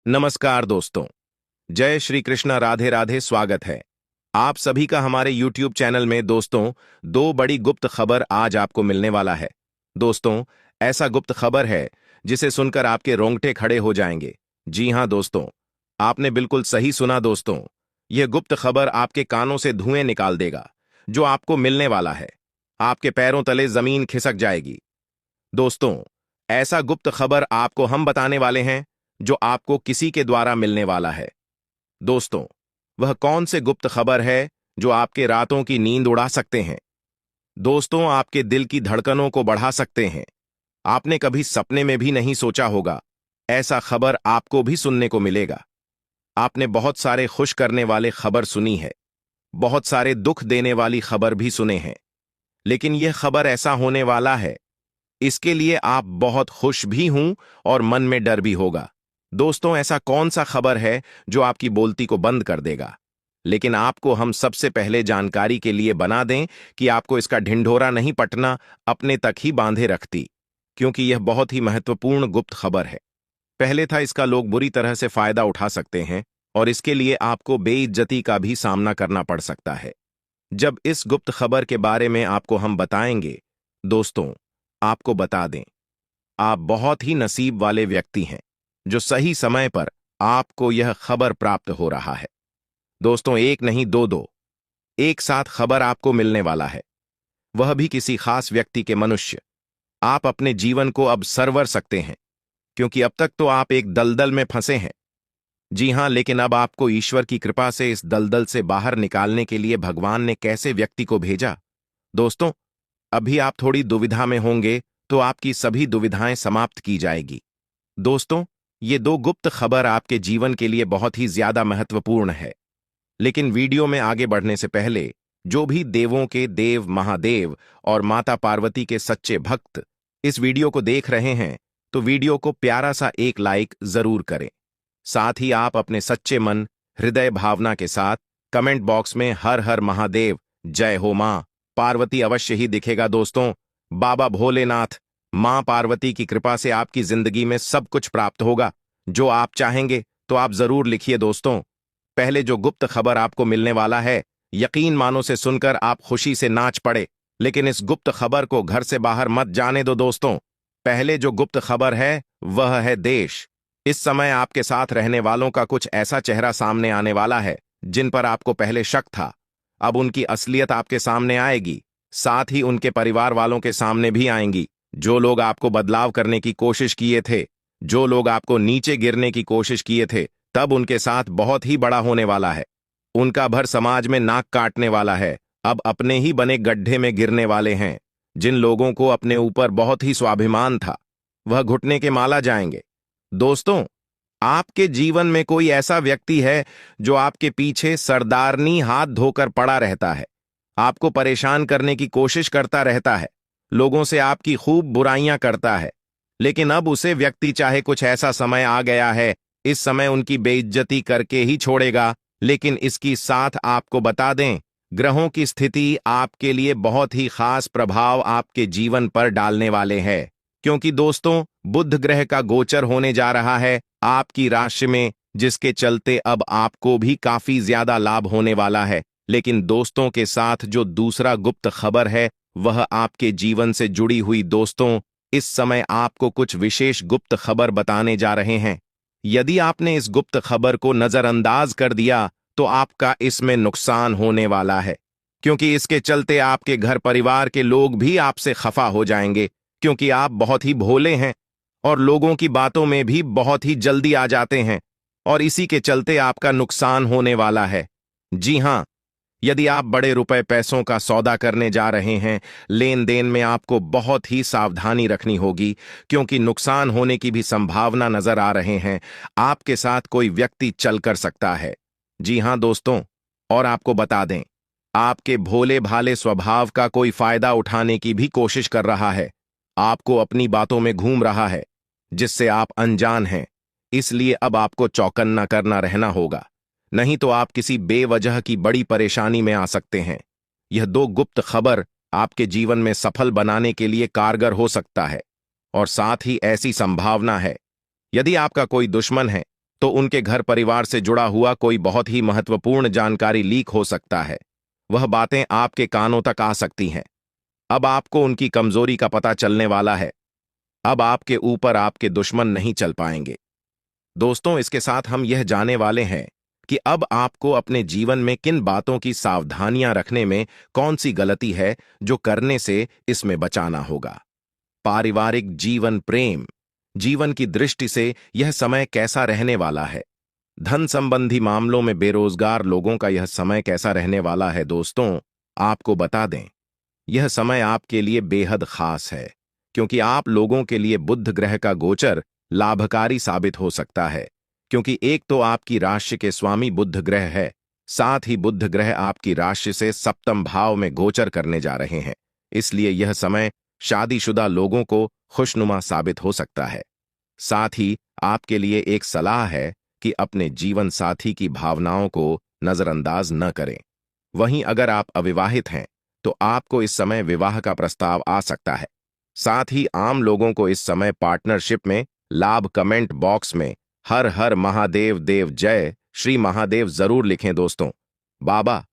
नमस्कार दोस्तों। जय श्री कृष्णा, राधे राधे। स्वागत है आप सभी का हमारे YouTube चैनल में। दोस्तों, दो बड़ी गुप्त खबर आज आपको मिलने वाला है। दोस्तों, ऐसा गुप्त खबर है जिसे सुनकर आपके रोंगटे खड़े हो जाएंगे। जी हां दोस्तों, आपने बिल्कुल सही सुना दोस्तों। यह गुप्त खबर आपके कानों से धुएं निकाल देगा। जो आपको मिलने वाला है, आपके पैरों तले जमीन खिसक जाएगी। दोस्तों, ऐसा गुप्त खबर आपको हम बताने वाले हैं जो आपको किसी के द्वारा मिलने वाला है। दोस्तों, वह कौन से गुप्त खबर है जो आपके रातों की नींद उड़ा सकते हैं। दोस्तों, आपके दिल की धड़कनों को बढ़ा सकते हैं। आपने कभी सपने में भी नहीं सोचा होगा ऐसा खबर आपको भी सुनने को मिलेगा। आपने बहुत सारे खुश करने वाले खबर सुनी है, बहुत सारे दुख देने वाली खबर भी सुने हैं, लेकिन यह खबर ऐसा होने वाला है, इसके लिए आप बहुत खुश भी हूं और मन में डर भी होगा। दोस्तों, ऐसा कौन सा खबर है जो आपकी बोलती को बंद कर देगा। लेकिन आपको हम सबसे पहले जानकारी के लिए बना दें कि आपको इसका ढिंढोरा नहीं पटना, अपने तक ही बांधे रखती, क्योंकि यह बहुत ही महत्वपूर्ण गुप्त खबर है। पहले था, इसका लोग बुरी तरह से फायदा उठा सकते हैं और इसके लिए आपको बेइज्जती का भी सामना करना पड़ सकता है। जब इस गुप्त खबर के बारे में आपको हम बताएंगे, दोस्तों, आपको बता दें, आप बहुत ही नसीब वाले व्यक्ति हैं जो सही समय पर आपको यह खबर प्राप्त हो रहा है। दोस्तों, एक नहीं दो एक साथ खबर आपको मिलने वाला है, वह भी किसी खास व्यक्ति के मनुष्य। आप अपने जीवन को अब संवर सकते हैं, क्योंकि अब तक तो आप एक दलदल में फंसे हैं। जी हां, लेकिन अब आपको ईश्वर की कृपा से इस दलदल से बाहर निकालने के लिए भगवान ने कैसे व्यक्ति को भेजा। दोस्तों, अभी आप थोड़ी दुविधा में होंगे, तो आपकी सभी दुविधाएं समाप्त की जाएगी। दोस्तों, ये दो गुप्त खबर आपके जीवन के लिए बहुत ही ज्यादा महत्वपूर्ण है। लेकिन वीडियो में आगे बढ़ने से पहले, जो भी देवों के देव महादेव और माता पार्वती के सच्चे भक्त इस वीडियो को देख रहे हैं, तो वीडियो को प्यारा सा एक लाइक जरूर करें। साथ ही आप अपने सच्चे मन, हृदय भावना के साथ कमेंट बॉक्स में हर हर महादेव, जय हो मां पार्वती अवश्य ही दिखेगा। दोस्तों, बाबा भोलेनाथ, मां पार्वती की कृपा से आपकी जिंदगी में सब कुछ प्राप्त होगा जो आप चाहेंगे, तो आप जरूर लिखिए। दोस्तों, पहले जो गुप्त खबर आपको मिलने वाला है, यकीन मानो से सुनकर आप खुशी से नाच पड़े। लेकिन इस गुप्त खबर को घर से बाहर मत जाने दो। दोस्तों, पहले जो गुप्त खबर है वह है देश। इस समय आपके साथ रहने वालों का कुछ ऐसा चेहरा सामने आने वाला है जिन पर आपको पहले शक था, अब उनकी असलियत आपके सामने आएगी। साथ ही उनके परिवार वालों के सामने भी आएंगी। जो लोग आपको बदलाव करने की कोशिश किए थे, जो लोग आपको नीचे गिरने की कोशिश किए थे, तब उनके साथ बहुत ही बड़ा होने वाला है। उनका भर समाज में नाक काटने वाला है, अब अपने ही बने गड्ढे में गिरने वाले हैं। जिन लोगों को अपने ऊपर बहुत ही स्वाभिमान था, वह घुटने के माला जाएंगे। दोस्तों, आपके जीवन में कोई ऐसा व्यक्ति है जो आपके पीछे सरदारनी हाथ धोकर पड़ा रहता है, आपको परेशान करने की कोशिश करता रहता है, लोगों से आपकी खूब बुराइयां करता है। लेकिन अब उसे व्यक्ति चाहे कुछ ऐसा समय आ गया है, इस समय उनकी बेइज्जती करके ही छोड़ेगा। लेकिन इसकी साथ आपको बता दें, ग्रहों की स्थिति आपके लिए बहुत ही खास प्रभाव आपके जीवन पर डालने वाले हैं। क्योंकि दोस्तों, बुध ग्रह का गोचर होने जा रहा है आपकी राशि में, जिसके चलते अब आपको भी काफी ज्यादा लाभ होने वाला है। लेकिन दोस्तों के साथ जो दूसरा गुप्त खबर है वह आपके जीवन से जुड़ी हुई। दोस्तों, इस समय आपको कुछ विशेष गुप्त खबर बताने जा रहे हैं। यदि आपने इस गुप्त खबर को नजरअंदाज कर दिया तो आपका इसमें नुकसान होने वाला है, क्योंकि इसके चलते आपके घर परिवार के लोग भी आपसे खफा हो जाएंगे, क्योंकि आप बहुत ही भोले हैं और लोगों की बातों में भी बहुत ही जल्दी आ जाते हैं, और इसी के चलते आपका नुकसान होने वाला है। जी हां, यदि आप बड़े रुपए पैसों का सौदा करने जा रहे हैं, लेन देन में आपको बहुत ही सावधानी रखनी होगी, क्योंकि नुकसान होने की भी संभावना नजर आ रहे हैं। आपके साथ कोई व्यक्ति चल कर सकता है। जी हां दोस्तों, और आपको बता दें, आपके भोले भाले स्वभाव का कोई फायदा उठाने की भी कोशिश कर रहा है, आपको अपनी बातों में घूम रहा है, जिससे आप अनजान हैं। इसलिए अब आपको चौकन्ना करना रहना होगा, नहीं तो आप किसी बेवजह की बड़ी परेशानी में आ सकते हैं। यह दो गुप्त खबर आपके जीवन में सफल बनाने के लिए कारगर हो सकता है, और साथ ही ऐसी संभावना है, यदि आपका कोई दुश्मन है तो उनके घर परिवार से जुड़ा हुआ कोई बहुत ही महत्वपूर्ण जानकारी लीक हो सकता है। वह बातें आपके कानों तक आ सकती हैं। अब आपको उनकी कमजोरी का पता चलने वाला है। अब आपके ऊपर आपके दुश्मन नहीं चल पाएंगे। दोस्तों, इसके साथ हम यह जानने वाले हैं कि अब आपको अपने जीवन में किन बातों की सावधानियां रखने में कौन सी गलती है जो करने से इसमें बचाना होगा। पारिवारिक जीवन, प्रेम जीवन की दृष्टि से यह समय कैसा रहने वाला है। धन संबंधी मामलों में बेरोजगार लोगों का यह समय कैसा रहने वाला है। दोस्तों, आपको बता दें, यह समय आपके लिए बेहद खास है, क्योंकि आप लोगों के लिए बुध ग्रह का गोचर लाभकारी साबित हो सकता है। क्योंकि एक तो आपकी राशि के स्वामी बुध ग्रह है, साथ ही बुध ग्रह आपकी राशि से सप्तम भाव में गोचर करने जा रहे हैं। इसलिए यह समय शादीशुदा लोगों को खुशनुमा साबित हो सकता है। साथ ही आपके लिए एक सलाह है कि अपने जीवन साथी की भावनाओं को नजरअंदाज न करें। वहीं अगर आप अविवाहित हैं तो आपको इस समय विवाह का प्रस्ताव आ सकता है। साथ ही आम लोगों को इस समय पार्टनरशिप में लाभ कमेंट बॉक्स में हर हर महादेव देव जय श्री महादेव जरूर लिखें। दोस्तों, बाबा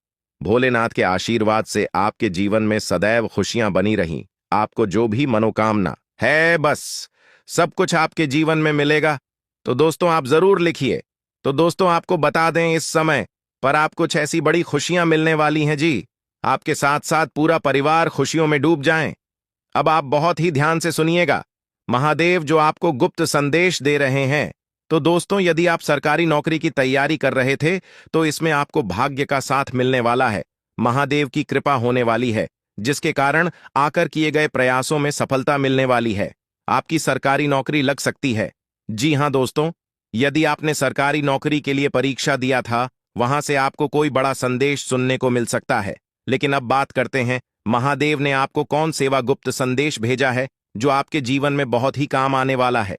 भोलेनाथ के आशीर्वाद से आपके जीवन में सदैव खुशियां बनी रहीं। आपको जो भी मनोकामना है, बस सब कुछ आपके जीवन में मिलेगा। तो दोस्तों, आप जरूर लिखिए। तो दोस्तों, आपको बता दें, इस समय पर आप कुछ ऐसी बड़ी खुशियां मिलने वाली हैं जी। आपके साथ साथ पूरा परिवार खुशियों में डूब जाएं। अब आप बहुत ही ध्यान से सुनिएगा। महादेव जो आपको गुप्त संदेश दे रहे हैं। तो दोस्तों, यदि आप सरकारी नौकरी की तैयारी कर रहे थे तो इसमें आपको भाग्य का साथ मिलने वाला है। महादेव की कृपा होने वाली है, जिसके कारण आकर किए गए प्रयासों में सफलता मिलने वाली है। आपकी सरकारी नौकरी लग सकती है। जी हां दोस्तों, यदि आपने सरकारी नौकरी के लिए परीक्षा दिया था, वहां से आपको कोई बड़ा संदेश सुनने को मिल सकता है। लेकिन अब बात करते हैं, महादेव ने आपको कौन सेवा गुप्त संदेश भेजा है जो आपके जीवन में बहुत ही काम आने वाला है।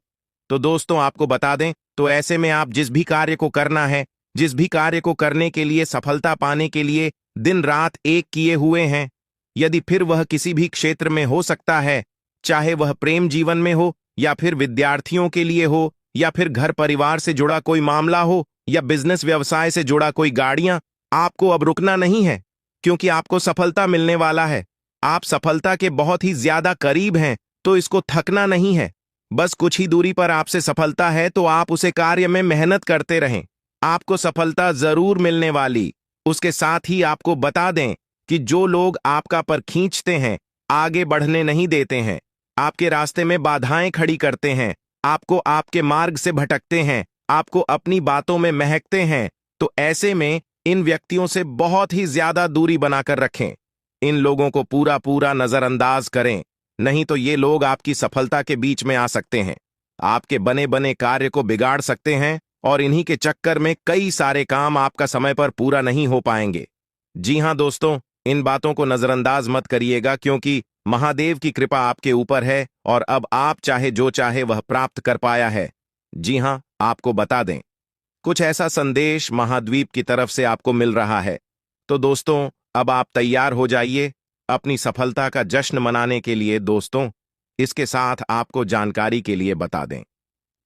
तो दोस्तों, आपको बता दें, तो ऐसे में आप जिस भी कार्य को करना है, जिस भी कार्य को करने के लिए सफलता पाने के लिए दिन रात एक किए हुए हैं, यदि फिर वह किसी भी क्षेत्र में हो सकता है, चाहे वह प्रेम जीवन में हो या फिर विद्यार्थियों के लिए हो या फिर घर परिवार से जुड़ा कोई मामला हो या बिजनेस व्यवसाय से जुड़ा कोई गाड़ियां, आपको अब रुकना नहीं है, क्योंकि आपको सफलता मिलने वाला है। आप सफलता के बहुत ही ज्यादा करीब हैं, तो इसको थकना नहीं है। बस कुछ ही दूरी पर आपसे सफलता है, तो आप उसे कार्य में मेहनत करते रहें। आपको सफलता जरूर मिलने वाली। उसके साथ ही आपको बता दें कि जो लोग आपका पर खींचते हैं, आगे बढ़ने नहीं देते हैं, आपके रास्ते में बाधाएं खड़ी करते हैं, आपको आपके मार्ग से भटकते हैं, आपको अपनी बातों में महकते हैं, तो ऐसे में इन व्यक्तियों से बहुत ही ज्यादा दूरी बनाकर रखें। इन लोगों को पूरा पूरा नजरअंदाज करें, नहीं तो ये लोग आपकी सफलता के बीच में आ सकते हैं, आपके बने बने कार्य को बिगाड़ सकते हैं और इन्हीं के चक्कर में कई सारे काम आपका समय पर पूरा नहीं हो पाएंगे। जी हां दोस्तों, इन बातों को नजरअंदाज मत करिएगा, क्योंकि महादेव की कृपा आपके ऊपर है और अब आप चाहे जो चाहे वह प्राप्त कर पाया है। जी हां, आपको बता दें, कुछ ऐसा संदेश महाद्वीप की तरफ से आपको मिल रहा है। तो दोस्तों, अब आप तैयार हो जाइए अपनी सफलता का जश्न मनाने के लिए। दोस्तों, इसके साथ आपको जानकारी के लिए बता दें,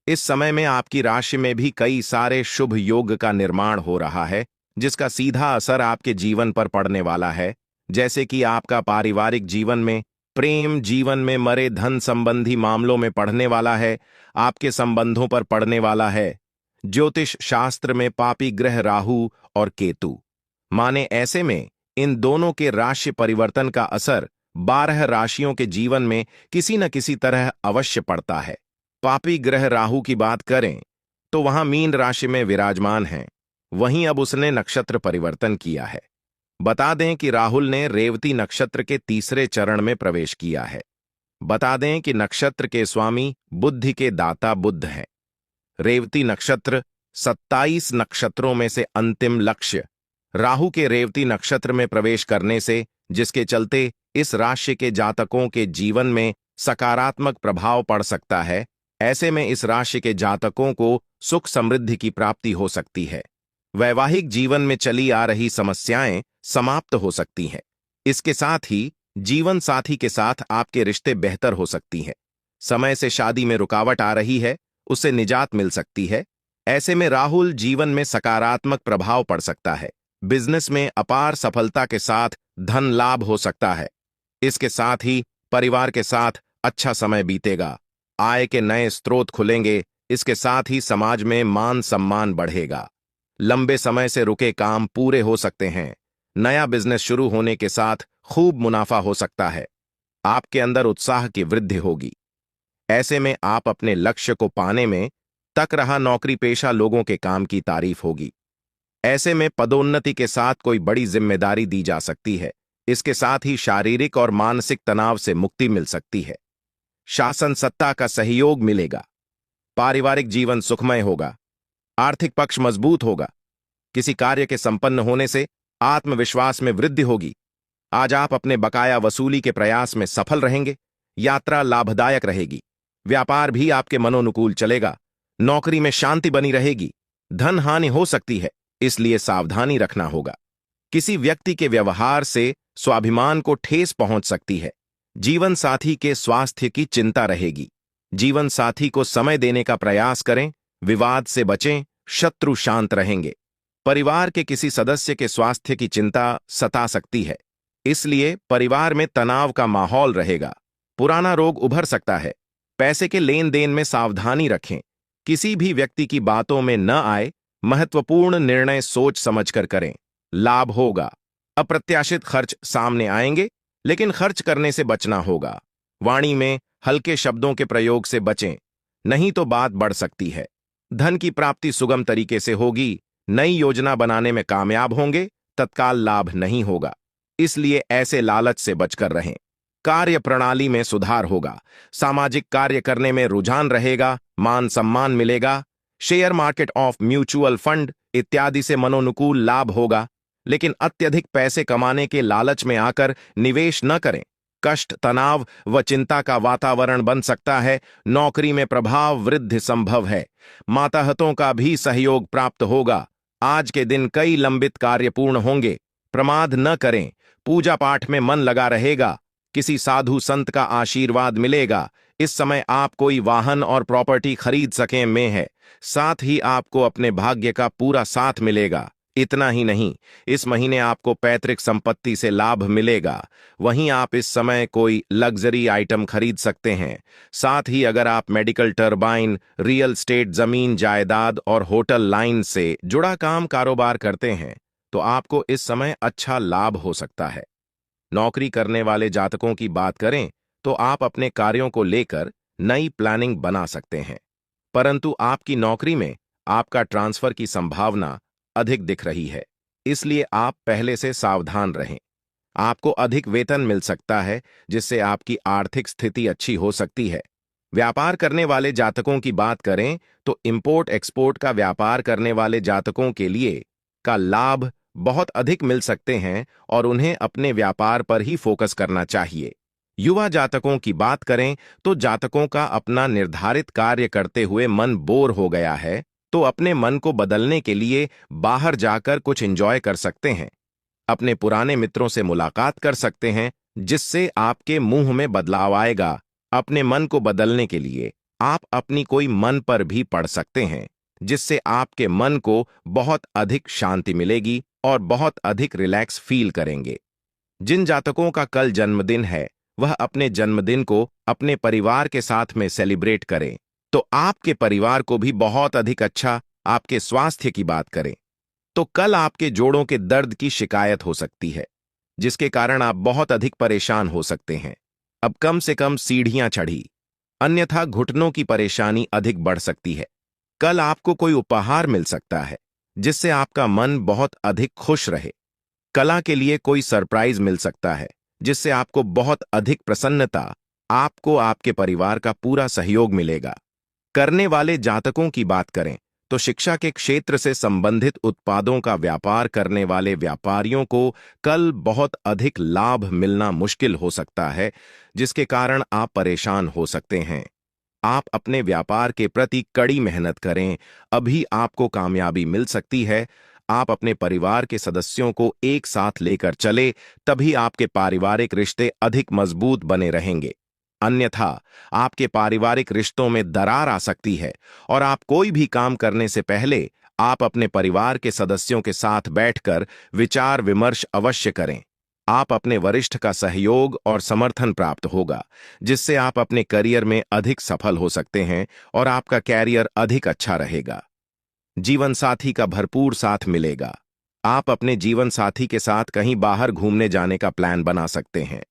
इस समय में आपकी राशि में भी कई सारे शुभ योग का निर्माण हो रहा है, जिसका सीधा असर आपके जीवन पर पड़ने वाला है। जैसे कि आपका पारिवारिक जीवन में, प्रेम जीवन में, मरे धन संबंधी मामलों में पढ़ने वाला है, आपके संबंधों पर पड़ने वाला है। ज्योतिष शास्त्र में पापी ग्रह राहु और केतु, माने ऐसे में इन दोनों के राशि परिवर्तन का असर 12 राशियों के जीवन में किसी न किसी तरह अवश्य पड़ता है। पापी ग्रह राहु की बात करें तो वहां मीन राशि में विराजमान है, वहीं अब उसने नक्षत्र परिवर्तन किया है। बता दें कि राहुल ने रेवती नक्षत्र के तीसरे चरण में प्रवेश किया है। बता दें कि नक्षत्र के स्वामी बुद्धि के दाता बुध हैं। रेवती नक्षत्र 27 नक्षत्रों में से अंतिम लक्ष्य राहु के रेवती नक्षत्र में प्रवेश करने से, जिसके चलते इस राशि के जातकों के जीवन में सकारात्मक प्रभाव पड़ सकता है। ऐसे में इस राशि के जातकों को सुख समृद्धि की प्राप्ति हो सकती है। वैवाहिक जीवन में चली आ रही समस्याएं समाप्त हो सकती हैं। इसके साथ ही जीवन साथी के साथ आपके रिश्ते बेहतर हो सकती हैं। समय से शादी में रुकावट आ रही है, उससे निजात मिल सकती है। ऐसे में राहुल जीवन में सकारात्मक प्रभाव पड़ सकता है। बिजनेस में अपार सफलता के साथ धन लाभ हो सकता है। इसके साथ ही परिवार के साथ अच्छा समय बीतेगा। आय के नए स्रोत खुलेंगे। इसके साथ ही समाज में मान सम्मान बढ़ेगा। लंबे समय से रुके काम पूरे हो सकते हैं। नया बिजनेस शुरू होने के साथ खूब मुनाफा हो सकता है। आपके अंदर उत्साह की वृद्धि होगी। ऐसे में आप अपने लक्ष्य को पाने में तक रहा नौकरी पेशा लोगों के काम की तारीफ होगी। ऐसे में पदोन्नति के साथ कोई बड़ी जिम्मेदारी दी जा सकती है। इसके साथ ही शारीरिक और मानसिक तनाव से मुक्ति मिल सकती है। शासन सत्ता का सहयोग मिलेगा। पारिवारिक जीवन सुखमय होगा। आर्थिक पक्ष मजबूत होगा। किसी कार्य के संपन्न होने से आत्मविश्वास में वृद्धि होगी। आज आप अपने बकाया वसूली के प्रयास में सफल रहेंगे। यात्रा लाभदायक रहेगी। व्यापार भी आपके मनोनुकूल चलेगा। नौकरी में शांति बनी रहेगी। धन हानि हो सकती है, इसलिए सावधानी रखना होगा। किसी व्यक्ति के व्यवहार से स्वाभिमान को ठेस पहुंच सकती है। जीवन साथी के स्वास्थ्य की चिंता रहेगी। जीवन साथी को समय देने का प्रयास करें। विवाद से बचें। शत्रु शांत रहेंगे। परिवार के किसी सदस्य के स्वास्थ्य की चिंता सता सकती है, इसलिए परिवार में तनाव का माहौल रहेगा। पुराना रोग उभर सकता है। पैसे के लेन देन में सावधानी रखें। किसी भी व्यक्ति की बातों में न आए। महत्वपूर्ण निर्णय सोच समझकर करें। लाभ होगा। अप्रत्याशित खर्च सामने आएंगे, लेकिन खर्च करने से बचना होगा। वाणी में हल्के शब्दों के प्रयोग से बचें, नहीं तो बात बढ़ सकती है। धन की प्राप्ति सुगम तरीके से होगी। नई योजना बनाने में कामयाब होंगे। तत्काल लाभ नहीं होगा, इसलिए ऐसे लालच से बचकर रहें। कार्य प्रणाली में सुधार होगा। सामाजिक कार्य करने में रुझान रहेगा। मान सम्मान मिलेगा। Share market of mutual fund इत्यादि से मनोनुकूल लाभ होगा, लेकिन अत्यधिक पैसे कमाने के लालच में आकर निवेश न करें। कष्ट, तनाव व चिंता का वातावरण बन सकता है। नौकरी में प्रभाव वृद्धि संभव है। माताहतों का भी सहयोग प्राप्त होगा। आज के दिन कई लंबित कार्य पूर्ण होंगे। प्रमाद न करें। पूजा पाठ में मन लगा रहेगा। किसी साधु संत का आशीर्वाद मिलेगा। इस समय आप कोई वाहन और प्रॉपर्टी खरीद सकें में है। साथ ही आपको अपने भाग्य का पूरा साथ मिलेगा। इतना ही नहीं, इस महीने आपको पैतृक संपत्ति से लाभ मिलेगा। वहीं आप इस समय कोई लग्जरी आइटम खरीद सकते हैं। साथ ही अगर आप मेडिकल, टरबाइन, रियल स्टेट, जमीन जायदाद और होटल लाइन से जुड़ा काम कारोबार करते हैं, तो आपको इस समय अच्छा लाभ हो सकता है। नौकरी करने वाले जातकों की बात करें तो आप अपने कार्यों को लेकर नई प्लानिंग बना सकते हैं, परंतु आपकी नौकरी में आपका ट्रांसफर की संभावना अधिक दिख रही है, इसलिए आप पहले से सावधान रहें। आपको अधिक वेतन मिल सकता है, जिससे आपकी आर्थिक स्थिति अच्छी हो सकती है। व्यापार करने वाले जातकों की बात करें तो इंपोर्ट एक्सपोर्ट का व्यापार करने वाले जातकों के लिए का लाभ बहुत अधिक मिल सकते हैं और उन्हें अपने व्यापार पर ही फोकस करना चाहिए। युवा जातकों की बात करें तो जातकों का अपना निर्धारित कार्य करते हुए मन बोर हो गया है, तो अपने मन को बदलने के लिए बाहर जाकर कुछ एंजॉय कर सकते हैं। अपने पुराने मित्रों से मुलाकात कर सकते हैं, जिससे आपके मुंह में बदलाव आएगा। अपने मन को बदलने के लिए आप अपनी कोई मन पर भी पढ़ सकते हैं, जिससे आपके मन को बहुत अधिक शांति मिलेगी और बहुत अधिक रिलैक्स फील करेंगे। जिन जातकों का कल जन्मदिन है, वह अपने जन्मदिन को अपने परिवार के साथ में सेलिब्रेट करें, तो आपके परिवार को भी बहुत अधिक अच्छा। आपके स्वास्थ्य की बात करें तो कल आपके जोड़ों के दर्द की शिकायत हो सकती है, जिसके कारण आप बहुत अधिक परेशान हो सकते हैं। अब कम से कम सीढ़ियां चढ़ी, अन्यथा घुटनों की परेशानी अधिक बढ़ सकती है। कल आपको कोई उपहार मिल सकता है, जिससे आपका मन बहुत अधिक खुश रहे। कला के लिए कोई सरप्राइज मिल सकता है, जिससे आपको बहुत अधिक प्रसन्नता। आपको आपके परिवार का पूरा सहयोग मिलेगा। करने वाले जातकों की बात करें तो शिक्षा के क्षेत्र से संबंधित उत्पादों का व्यापार करने वाले व्यापारियों को कल बहुत अधिक लाभ मिलना मुश्किल हो सकता है, जिसके कारण आप परेशान हो सकते हैं। आप अपने व्यापार के प्रति कड़ी मेहनत करें, अभी आपको कामयाबी मिल सकती है। आप अपने परिवार के सदस्यों को एक साथ लेकर चले, तभी आपके पारिवारिक रिश्ते अधिक मजबूत बने रहेंगे। अन्यथा आपके पारिवारिक रिश्तों में दरार आ सकती है और आप कोई भी काम करने से पहले आप अपने परिवार के सदस्यों के साथ बैठकर विचार विमर्श अवश्य करें। आप अपने वरिष्ठ का सहयोग और समर्थन प्राप्त होगा, जिससे आप अपने करियर में अधिक सफल हो सकते हैं और आपका कैरियर अधिक अच्छा रहेगा। जीवन साथी का भरपूर साथ मिलेगा। आप अपने जीवन साथी के साथ कहीं बाहर घूमने जाने का प्लान बना सकते हैं।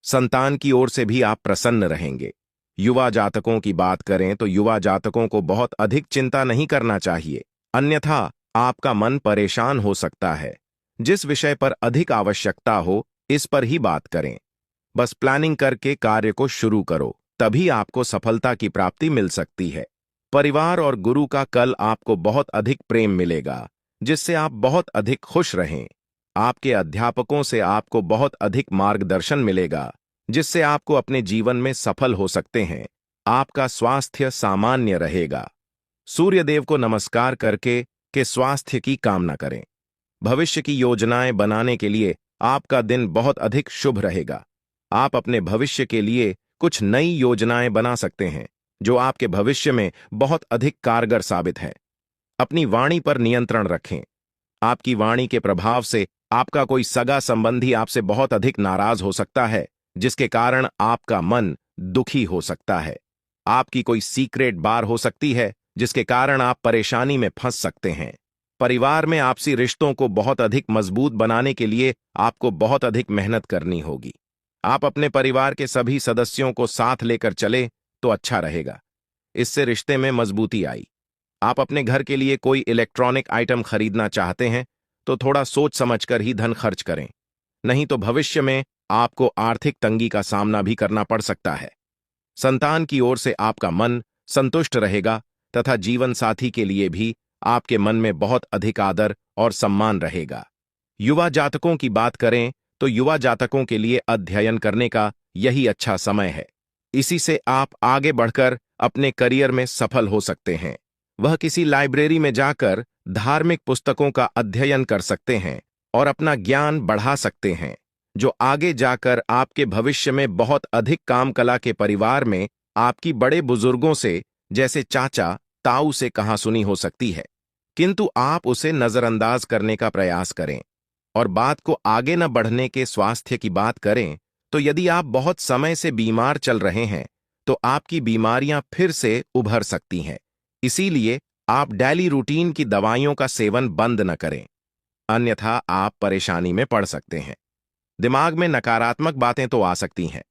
संतान की ओर से भी आप प्रसन्न रहेंगे। युवा जातकों की बात करें तो युवा जातकों को बहुत अधिक चिंता नहीं करना चाहिए, अन्यथा आपका मन परेशान हो सकता है। जिस विषय पर अधिक आवश्यकता हो, इस पर ही बात करें। बस प्लानिंग करके कार्य को शुरू करो, तभी आपको सफलता की प्राप्ति मिल सकती है। परिवार और गुरु का कल आपको बहुत अधिक प्रेम मिलेगा, जिससे आप बहुत अधिक खुश रहें। आपके अध्यापकों से आपको बहुत अधिक मार्गदर्शन मिलेगा, जिससे आपको अपने जीवन में सफल हो सकते हैं। आपका स्वास्थ्य सामान्य रहेगा। सूर्यदेव को नमस्कार करके के स्वास्थ्य की कामना करें। भविष्य की योजनाएं बनाने के लिए आपका दिन बहुत अधिक शुभ रहेगा। आप अपने भविष्य के लिए कुछ नई योजनाएं बना सकते हैं, जो आपके भविष्य में बहुत अधिक कारगर साबित है। अपनी वाणी पर नियंत्रण रखें। आपकी वाणी के प्रभाव से आपका कोई सगा संबंधी आपसे बहुत अधिक नाराज हो सकता है, जिसके कारण आपका मन दुखी हो सकता है। आपकी कोई सीक्रेट बार हो सकती है, जिसके कारण आप परेशानी में फंस सकते हैं। परिवार में आपसी रिश्तों को बहुत अधिक मजबूत बनाने के लिए आपको बहुत अधिक मेहनत करनी होगी। आप अपने परिवार के सभी सदस्यों को साथ लेकर चले तो अच्छा रहेगा। इससे रिश्ते में मजबूती आई। आप अपने घर के लिए कोई इलेक्ट्रॉनिक आइटम खरीदना चाहते हैं तो थोड़ा सोच समझकर ही धन खर्च करें, नहीं तो भविष्य में आपको आर्थिक तंगी का सामना भी करना पड़ सकता है। संतान की ओर से आपका मन संतुष्ट रहेगा तथा जीवन साथी के लिए भी आपके मन में बहुत अधिक आदर और सम्मान रहेगा। युवा जातकों की बात करें तो युवा जातकों के लिए अध्ययन करने का यही अच्छा समय है। इसी से आप आगे बढ़कर अपने करियर में सफल हो सकते हैं। वह किसी लाइब्रेरी में जाकर धार्मिक पुस्तकों का अध्ययन कर सकते हैं और अपना ज्ञान बढ़ा सकते हैं, जो आगे जाकर आपके भविष्य में बहुत अधिक काम कला के परिवार में आपकी बड़े बुजुर्गों से जैसे चाचा ताऊ से कहा सुनी हो सकती है, किंतु आप उसे नजरअंदाज करने का प्रयास करें। और बात को आगे न बढ़ने के स्वास्थ्य की बात करें तो यदि आप बहुत समय से बीमार चल रहे हैं तो आपकी बीमारियां फिर से उभर सकती हैं। इसीलिए आप डेली रूटीन की दवाइयों का सेवन बंद न करें, अन्यथा आप परेशानी में पड़ सकते हैं। दिमाग में नकारात्मक बातें तो आ सकती हैं,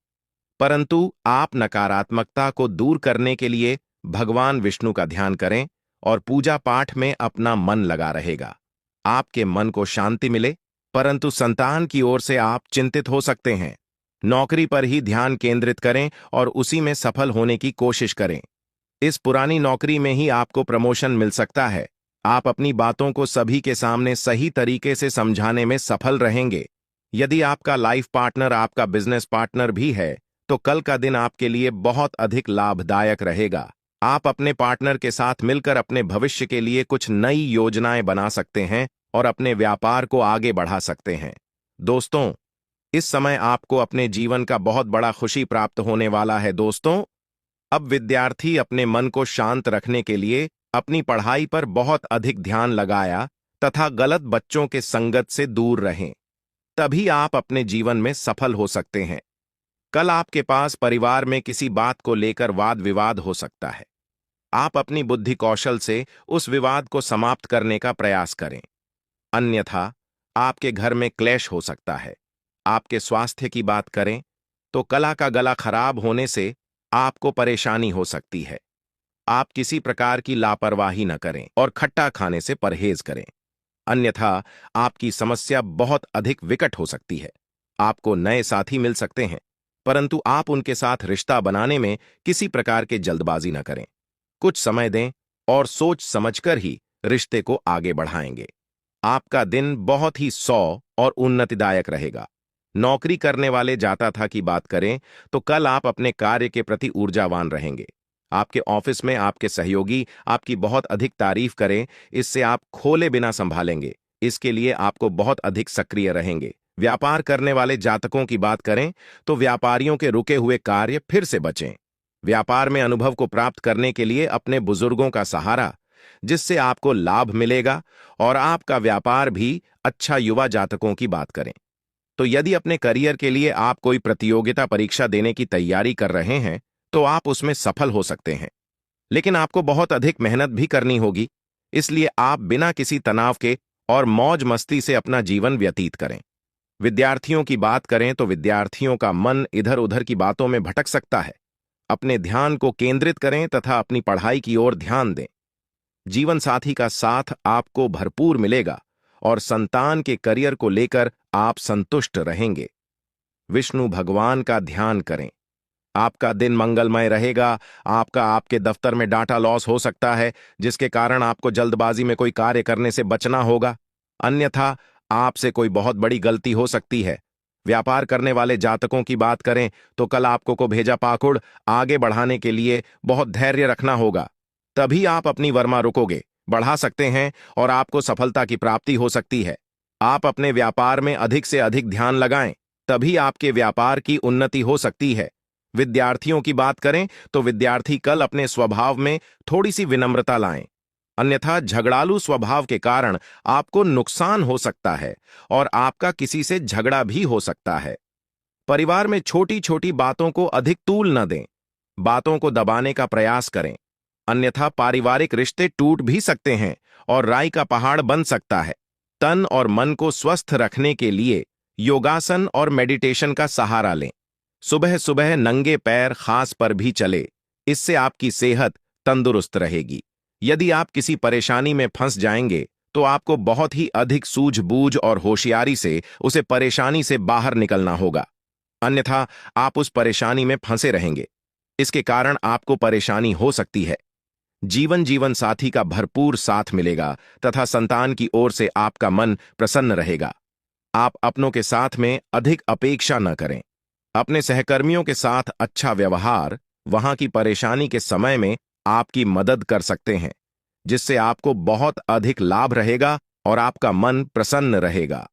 परंतु आप नकारात्मकता को दूर करने के लिए भगवान विष्णु का ध्यान करें और पूजा पाठ में अपना मन लगा रहेगा। आपके मन को शांति मिले। परंतु संतान की ओर से आप चिंतित हो सकते हैं। नौकरी पर ही ध्यान केंद्रित करें और उसी में सफल होने की कोशिश करें। इस पुरानी नौकरी में ही आपको प्रमोशन मिल सकता है। आप अपनी बातों को सभी के सामने सही तरीके से समझाने में सफल रहेंगे। यदि आपका लाइफ पार्टनर आपका बिजनेस पार्टनर भी है तो कल का दिन आपके लिए बहुत अधिक लाभदायक रहेगा। आप अपने पार्टनर के साथ मिलकर अपने भविष्य के लिए कुछ नई योजनाएं बना सकते हैं और अपने व्यापार को आगे बढ़ा सकते हैं। दोस्तों, इस समय आपको अपने जीवन का बहुत बड़ा खुशी प्राप्त होने वाला है। दोस्तों, अब विद्यार्थी अपने मन को शांत रखने के लिए अपनी पढ़ाई पर बहुत अधिक ध्यान लगाया तथा गलत बच्चों के संगत से दूर रहें, तभी आप अपने जीवन में सफल हो सकते हैं। कल आपके पास परिवार में किसी बात को लेकर वाद विवाद हो सकता है। आप अपनी बुद्धि कौशल से उस विवाद को समाप्त करने का प्रयास करें, अन्यथा आपके घर में क्लेश हो सकता है। आपके स्वास्थ्य की बात करें तो कला का गला खराब होने से आपको परेशानी हो सकती है। आप किसी प्रकार की लापरवाही न करें और खट्टा खाने से परहेज करें, अन्यथा आपकी समस्या बहुत अधिक विकट हो सकती है। आपको नए साथी मिल सकते हैं, परंतु आप उनके साथ रिश्ता बनाने में किसी प्रकार के जल्दबाजी न करें। कुछ समय दें और सोच समझकर ही रिश्ते को आगे बढ़ाएंगे। आपका दिन बहुत ही और उन्नतिदायक रहेगा। नौकरी करने वाले जातक की बात करें तो कल आप अपने कार्य के प्रति ऊर्जावान रहेंगे। आपके ऑफिस में आपके सहयोगी आपकी बहुत अधिक तारीफ करें, इससे आप खोले बिना संभालेंगे। इसके लिए आपको बहुत अधिक सक्रिय रहेंगे। व्यापार करने वाले जातकों की बात करें तो व्यापारियों के रुके हुए कार्य फिर से बचें। व्यापार में अनुभव को प्राप्त करने के लिए अपने बुजुर्गों का सहारा, जिससे आपको लाभ मिलेगा और आपका व्यापार भी अच्छा। युवा जातकों की बात करें तो यदि अपने करियर के लिए आप कोई प्रतियोगिता परीक्षा देने की तैयारी कर रहे हैं तो आप उसमें सफल हो सकते हैं, लेकिन आपको बहुत अधिक मेहनत भी करनी होगी। इसलिए आप बिना किसी तनाव के और मौज मस्ती से अपना जीवन व्यतीत करें। विद्यार्थियों की बात करें तो विद्यार्थियों का मन इधर उधर की बातों में भटक सकता है। अपने ध्यान को केंद्रित करें तथा अपनी पढ़ाई की ओर ध्यान दें। जीवन साथी का साथ आपको भरपूर मिलेगा और संतान के करियर को लेकर आप संतुष्ट रहेंगे। विष्णु भगवान का ध्यान करें। आपका दिन मंगलमय रहेगा। आपके दफ्तर में डाटा लॉस हो सकता है, जिसके कारण आपको जल्दबाजी में कोई कार्य करने से बचना होगा, अन्यथा आपसे कोई बहुत बड़ी गलती हो सकती है। व्यापार करने वाले जातकों की बात करें तो कल आपको को भेजा पाखुड़ आगे बढ़ाने के लिए बहुत धैर्य रखना होगा, तभी आप अपनी वर्मा रुकोगे बढ़ा सकते हैं और आपको सफलता की प्राप्ति हो सकती है। आप अपने व्यापार में अधिक से अधिक ध्यान लगाएं, तभी आपके व्यापार की उन्नति हो सकती है। विद्यार्थियों की बात करें तो विद्यार्थी कल अपने स्वभाव में थोड़ी सी विनम्रता लाएं, अन्यथा झगड़ालू स्वभाव के कारण आपको नुकसान हो सकता है और आपका किसी से झगड़ा भी हो सकता है। परिवार में छोटी छोटी बातों को अधिक तूल न दें, बातों को दबाने का प्रयास करें, अन्यथा पारिवारिक रिश्ते टूट भी सकते हैं और राई का पहाड़ बन सकता है। तन और मन को स्वस्थ रखने के लिए योगासन और मेडिटेशन का सहारा लें। सुबह सुबह नंगे पैर खास पर भी चले, इससे आपकी सेहत तंदुरुस्त रहेगी। यदि आप किसी परेशानी में फंस जाएंगे तो आपको बहुत ही अधिक सूझबूझ और होशियारी से उसे परेशानी से बाहर निकलना होगा, अन्यथा आप उस परेशानी में फंसे रहेंगे। इसके कारण आपको परेशानी हो सकती है। जीवन साथी का भरपूर साथ मिलेगा तथा संतान की ओर से आपका मन प्रसन्न रहेगा। आप अपनों के साथ में अधिक अपेक्षा न करें। अपने सहकर्मियों के साथ अच्छा व्यवहार वहां की परेशानी के समय में आपकी मदद कर सकते हैं, जिससे आपको बहुत अधिक लाभ रहेगा और आपका मन प्रसन्न रहेगा।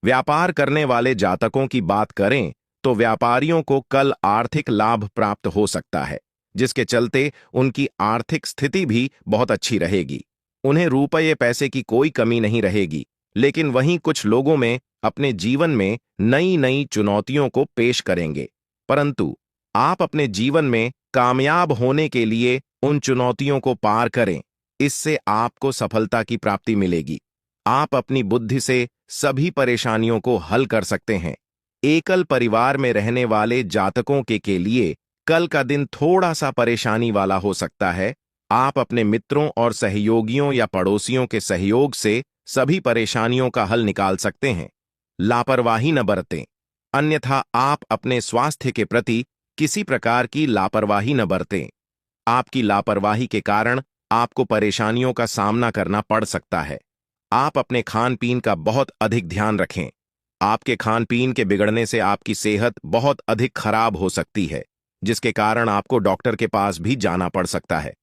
व्यापार करने वाले जातकों की बात करें तो व्यापारियों को कल आर्थिक लाभ प्राप्त हो सकता है, जिसके चलते उनकी आर्थिक स्थिति भी बहुत अच्छी रहेगी। उन्हें रुपये पैसे की कोई कमी नहीं रहेगी, लेकिन वहीं कुछ लोगों में अपने जीवन में नई नई चुनौतियों को पेश करेंगे, परंतु आप अपने जीवन में कामयाब होने के लिए उन चुनौतियों को पार करें, इससे आपको सफलता की प्राप्ति मिलेगी। आप अपनी बुद्धि से सभी परेशानियों को हल कर सकते हैं। एकल परिवार में रहने वाले जातकों के लिए कल का दिन थोड़ा सा परेशानी वाला हो सकता है। आप अपने मित्रों और सहयोगियों या पड़ोसियों के सहयोग से सभी परेशानियों का हल निकाल सकते हैं। लापरवाही न बरतें, अन्यथा आप अपने स्वास्थ्य के प्रति किसी प्रकार की लापरवाही न बरतें। आपकी लापरवाही के कारण आपको परेशानियों का सामना करना पड़ सकता है। आप अपने खान पीन का बहुत अधिक ध्यान रखें। आपके खान पीन के बिगड़ने से आपकी सेहत बहुत अधिक खराब हो सकती है, जिसके कारण आपको डॉक्टर के पास भी जाना पड़ सकता है।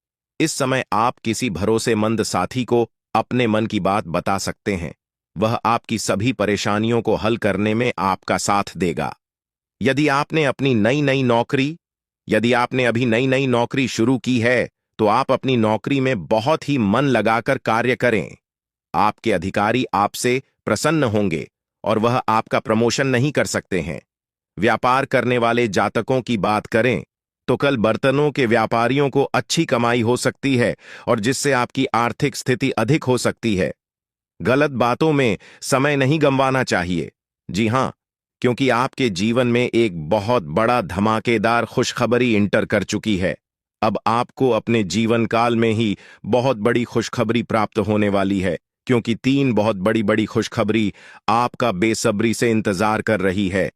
इस समय आप किसी भरोसेमंद साथी को अपने मन की बात बता सकते हैं। वह आपकी सभी परेशानियों को हल करने में आपका साथ देगा। यदि आपने अभी नई नई नौकरी शुरू की है तो आप अपनी नौकरी में बहुत ही मन लगाकर कार्य करें। आपके अधिकारी आपसे प्रसन्न होंगे और वह आपका प्रमोशन नहीं कर सकते हैं। व्यापार करने वाले जातकों की बात करें तो कल बर्तनों के व्यापारियों को अच्छी कमाई हो सकती है और जिससे आपकी आर्थिक स्थिति अधिक हो सकती है। गलत बातों में समय नहीं गंवाना चाहिए। जी हां, क्योंकि आपके जीवन में एक बहुत बड़ा धमाकेदार खुशखबरी इंटर कर चुकी है। अब आपको अपने जीवन काल में ही बहुत बड़ी खुशखबरी प्राप्त होने वाली है, क्योंकि 3 बहुत बड़ी बड़ी खुशखबरी आपका बेसब्री से इंतजार कर रही है।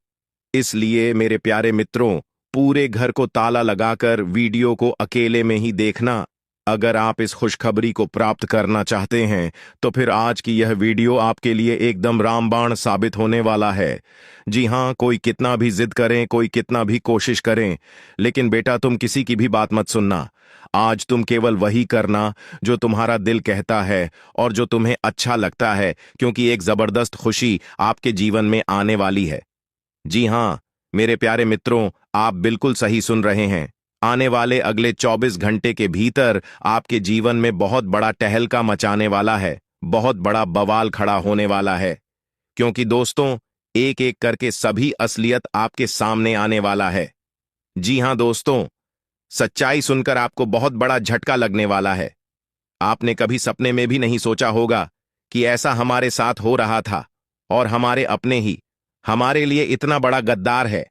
इसलिए मेरे प्यारे मित्रों, पूरे घर को ताला लगाकर वीडियो को अकेले में ही देखना। अगर आप इस खुशखबरी को प्राप्त करना चाहते हैं तो फिर आज की यह वीडियो आपके लिए एकदम रामबाण साबित होने वाला है। जी हां, कोई कितना भी जिद करें, कोई कितना भी कोशिश करें, लेकिन बेटा तुम किसी की भी बात मत सुनना। आज तुम केवल वही करना जो तुम्हारा दिल कहता है और जो तुम्हें अच्छा लगता है, क्योंकि एक जबरदस्त खुशी आपके जीवन में आने वाली है। जी हाँ, मेरे प्यारे मित्रों, आप बिल्कुल सही सुन रहे हैं। आने वाले अगले 24 घंटे के भीतर आपके जीवन में बहुत बड़ा टहलका मचाने वाला है, बहुत बड़ा बवाल खड़ा होने वाला है। क्योंकि दोस्तों, एक एक करके सभी असलियत आपके सामने आने वाला है। जी हाँ दोस्तों, सच्चाई सुनकर आपको बहुत बड़ा झटका लगने वाला है। आपने कभी सपने में भी नहीं सोचा होगा कि ऐसा हमारे साथ हो रहा था, और हमारे अपने ही हमारे लिए इतना बड़ा गद्दार है।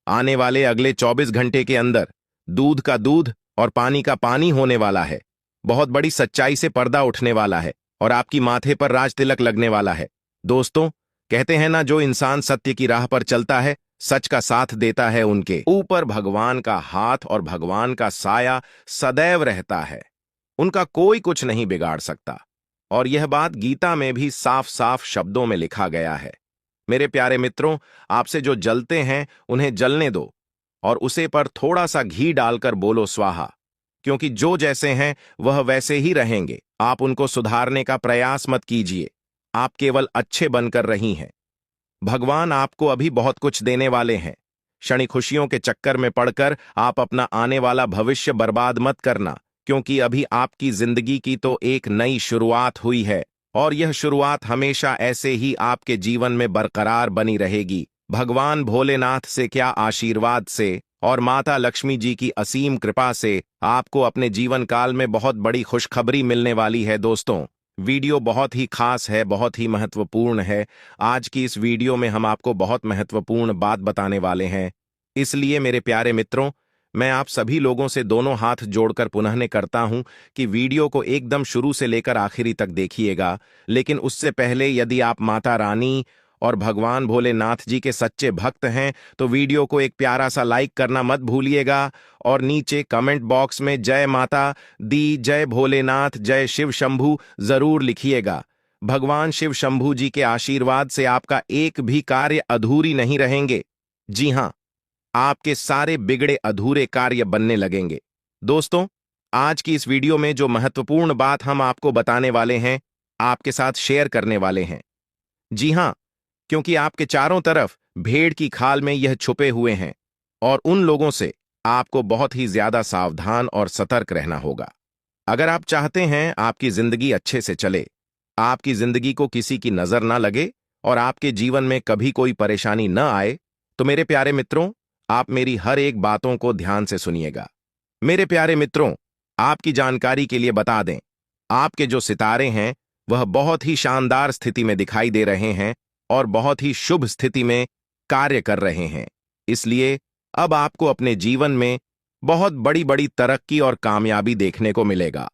आने वाले अगले 24 घंटे के अंदर दूध का दूध और पानी का पानी होने वाला है। बहुत बड़ी सच्चाई से पर्दा उठने वाला है और आपकी माथे पर राज तिलक लगने वाला है। दोस्तों, कहते हैं ना, जो इंसान सत्य की राह पर चलता है, सच का साथ देता है, उनके ऊपर भगवान का हाथ और भगवान का साया सदैव रहता है। उनका कोई कुछ नहीं बिगाड़ सकता। और यह बात गीता में भी साफ साफ शब्दों में लिखा गया है। मेरे प्यारे मित्रों, आपसे जो जलते हैं उन्हें जलने दो और उसे पर थोड़ा सा घी डालकर बोलो स्वाहा, क्योंकि जो जैसे हैं वह वैसे ही रहेंगे। आप उनको सुधारने का प्रयास मत कीजिए, आप केवल अच्छे बनकर रही हैं। भगवान आपको अभी बहुत कुछ देने वाले हैं। क्षणिक खुशियों के चक्कर में पड़कर आप अपना आने वाला भविष्य बर्बाद मत करना, क्योंकि अभी आपकी जिंदगी की तो एक नई शुरुआत हुई है और यह शुरुआत हमेशा ऐसे ही आपके जीवन में बरकरार बनी रहेगी। भगवान भोलेनाथ से क्या आशीर्वाद से और माता लक्ष्मी जी की असीम कृपा से आपको अपने जीवन काल में बहुत बड़ी खुशखबरी मिलने वाली है। दोस्तों, वीडियो बहुत ही खास है, बहुत ही महत्वपूर्ण है। आज की इस वीडियो में हम आपको बहुत महत्वपूर्ण बात बताने वाले हैं। इसलिए मेरे प्यारे मित्रों, मैं आप सभी लोगों से दोनों हाथ जोड़कर पुनः करता हूं कि वीडियो को एकदम शुरू से लेकर आखिरी तक देखिएगा। लेकिन उससे पहले, यदि आप माता रानी और भगवान भोलेनाथ जी के सच्चे भक्त हैं, तो वीडियो को एक प्यारा सा लाइक करना मत भूलिएगा और नीचे कमेंट बॉक्स में जय माता दी, जय भोलेनाथ, जय शिव शंभू जरूर लिखिएगा। भगवान शिव शंभू जी के आशीर्वाद से आपका एक भी कार्य अधूरी नहीं रहेंगे। जी हां, आपके सारे बिगड़े अधूरे कार्य बनने लगेंगे। दोस्तों, आज की इस वीडियो में जो महत्वपूर्ण बात हम आपको बताने वाले हैं, आपके साथ शेयर करने वाले हैं। जी हां, क्योंकि आपके चारों तरफ भेड़ की खाल में यह छुपे हुए हैं और उन लोगों से आपको बहुत ही ज्यादा सावधान और सतर्क रहना होगा। अगर आप चाहते हैं आपकी जिंदगी अच्छे से चले, आपकी जिंदगी को किसी की नजर ना लगे और आपके जीवन में कभी कोई परेशानी न आए, तो मेरे प्यारे मित्रों, आप मेरी हर एक बातों को ध्यान से सुनिएगा। मेरे प्यारे मित्रों, आपकी जानकारी के लिए बता दें, आपके जो सितारे हैं वह बहुत ही शानदार स्थिति में दिखाई दे रहे हैं और बहुत ही शुभ स्थिति में कार्य कर रहे हैं। इसलिए अब आपको अपने जीवन में बहुत बड़ी बड़ी तरक्की और कामयाबी देखने को मिलेगा।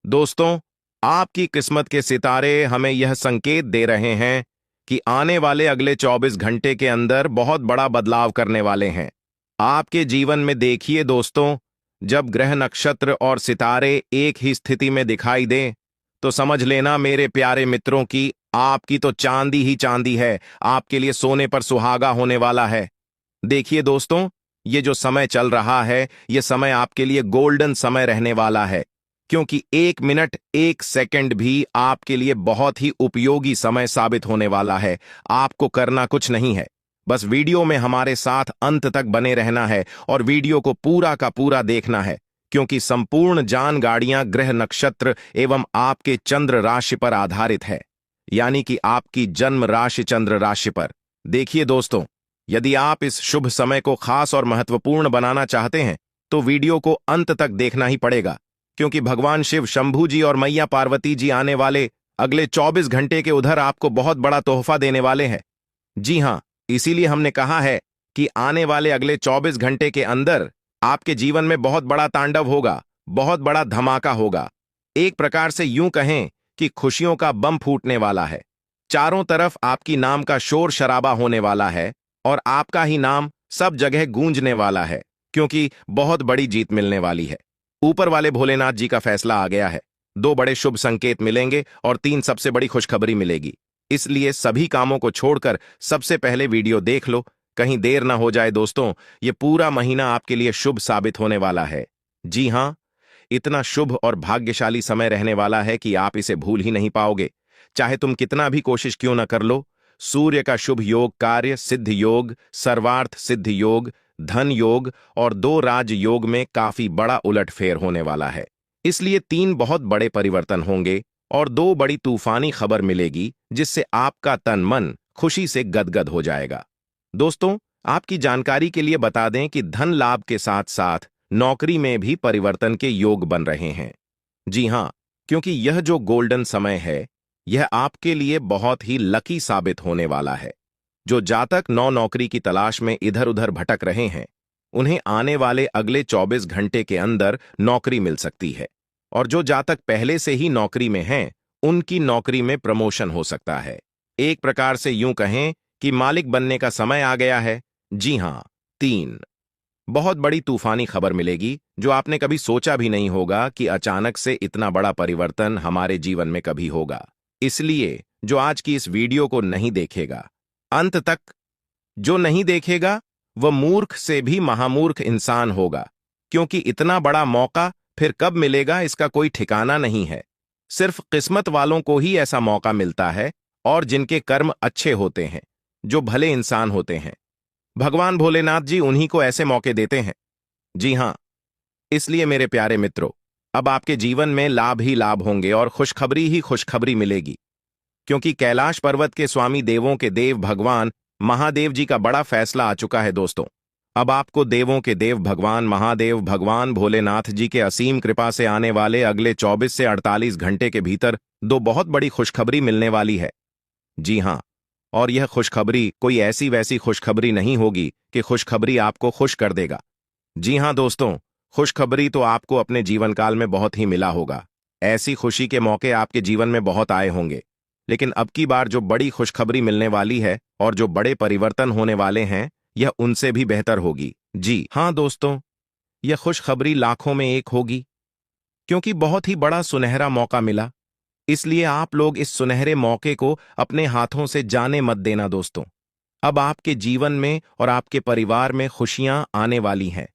दोस्तों, आपकी किस्मत के सितारे हमें यह संकेत दे रहे हैं कि आने वाले अगले 24 घंटे के अंदर बहुत बड़ा बदलाव करने वाले हैं आपके जीवन में। देखिए दोस्तों, जब ग्रह, नक्षत्र और सितारे एक ही स्थिति में दिखाई दें, तो समझ लेना मेरे प्यारे मित्रों की आपकी तो चांदी ही चांदी है, आपके लिए सोने पर सुहागा होने वाला है। देखिए दोस्तों, ये जो समय चल रहा है, ये समय आपके लिए गोल्डन समय रहने वाला है, क्योंकि 1 मिनट 1 सेकंड भी आपके लिए बहुत ही उपयोगी समय साबित होने वाला है। आपको करना कुछ नहीं है, बस वीडियो में हमारे साथ अंत तक बने रहना है और वीडियो को पूरा का पूरा देखना है, क्योंकि संपूर्ण जानकारियां ग्रह, नक्षत्र एवं आपके चंद्र राशि पर आधारित है, यानी कि आपकी जन्म राशि चंद्र राशि पर। देखिए दोस्तों, यदि आप इस शुभ समय को खास और महत्वपूर्ण बनाना चाहते हैं, तो वीडियो को अंत तक देखना ही पड़ेगा, क्योंकि भगवान शिव शंभू जी और मैया पार्वती जी आने वाले अगले 24 घंटे के उधर आपको बहुत बड़ा तोहफा देने वाले हैं। जी हां, इसीलिए हमने कहा है कि आने वाले अगले 24 घंटे के अंदर आपके जीवन में बहुत बड़ा तांडव होगा, बहुत बड़ा धमाका होगा। एक प्रकार से यूं कहें कि खुशियों का बम फूटने वाला है। चारों तरफ आपकी नाम का शोर शराबा होने वाला है और आपका ही नाम सब जगह गूंजने वाला है, क्योंकि बहुत बड़ी जीत मिलने वाली है। ऊपर वाले भोलेनाथ जी का फैसला आ गया है। 2 बड़े शुभ संकेत मिलेंगे और 3 सबसे बड़ी खुशखबरी मिलेगी। इसलिए सभी कामों को छोड़कर सबसे पहले वीडियो देख लो, कहीं देर ना हो जाए। दोस्तों, ये पूरा महीना आपके लिए शुभ साबित होने वाला है। जी हां, इतना शुभ और भाग्यशाली समय रहने वाला है कि आप इसे भूल ही नहीं पाओगे। चाहे तुम कितना भी कोशिश क्यों न कर लो, सूर्य का शुभ योग, कार्य सिद्ध योग, सर्वार्थ सिद्ध योग, धन योग और 2 राज योग में काफी बड़ा उलटफेर होने वाला है। इसलिए 3 बहुत बड़े परिवर्तन होंगे और 2 बड़ी तूफानी खबर मिलेगी जिससे आपका तन मन खुशी से गदगद हो जाएगा। दोस्तों, आपकी जानकारी के लिए बता दें कि धन लाभ के साथ साथ नौकरी में भी परिवर्तन के योग बन रहे हैं। जी हां, क्योंकि यह जो गोल्डन समय है, यह आपके लिए बहुत ही लकी साबित होने वाला है। जो जातक नौकरी की तलाश में इधर उधर भटक रहे हैं, उन्हें आने वाले अगले 24 घंटे के अंदर नौकरी मिल सकती है। और जो जातक पहले से ही नौकरी में हैं, उनकी नौकरी में प्रमोशन हो सकता है। एक प्रकार से यूं कहें कि मालिक बनने का समय आ गया है। जी हां, 3 बहुत बड़ी तूफानी खबर मिलेगी जो आपने कभी सोचा भी नहीं होगा कि अचानक से इतना बड़ा परिवर्तन हमारे जीवन में कभी होगा। इसलिए जो आज की इस वीडियो को नहीं देखेगा अंत तक, जो नहीं देखेगा वह मूर्ख से भी महामूर्ख इंसान होगा, क्योंकि इतना बड़ा मौका फिर कब मिलेगा इसका कोई ठिकाना नहीं है। सिर्फ किस्मत वालों को ही ऐसा मौका मिलता है और जिनके कर्म अच्छे होते हैं, जो भले इंसान होते हैं। भगवान भोलेनाथ जी उन्हीं को ऐसे मौके देते हैं। जी हां, इसलिए मेरे प्यारे मित्रों, अब आपके जीवन में लाभ ही लाभ होंगे और खुशखबरी ही खुशखबरी मिलेगी, क्योंकि कैलाश पर्वत के स्वामी देवों के देव भगवान महादेव जी का बड़ा फैसला आ चुका है। दोस्तों, अब आपको देवों के देव भगवान महादेव भगवान भोलेनाथ जी के असीम कृपा से आने वाले अगले 24 से 48 घंटे के भीतर 2 बहुत बड़ी खुशखबरी मिलने वाली है। जी हां, और यह खुशखबरी कोई ऐसी वैसी खुशखबरी नहीं होगी कि खुशखबरी आपको खुश कर देगा। जी हां दोस्तों, खुशखबरी तो आपको अपने जीवन काल में बहुत ही मिला होगा। ऐसी खुशी के मौके आपके जीवन में बहुत आए होंगे, लेकिन अब की बार जो बड़ी खुशखबरी मिलने वाली है और जो बड़े परिवर्तन होने वाले हैं, यह उनसे भी बेहतर होगी। जी हां दोस्तों, यह खुशखबरी लाखों में एक होगी, क्योंकि बहुत ही बड़ा सुनहरा मौका मिला। इसलिए आप लोग इस सुनहरे मौके को अपने हाथों से जाने मत देना दोस्तों। अब आपके जीवन में और आपके परिवार में खुशियां आने वाली हैं।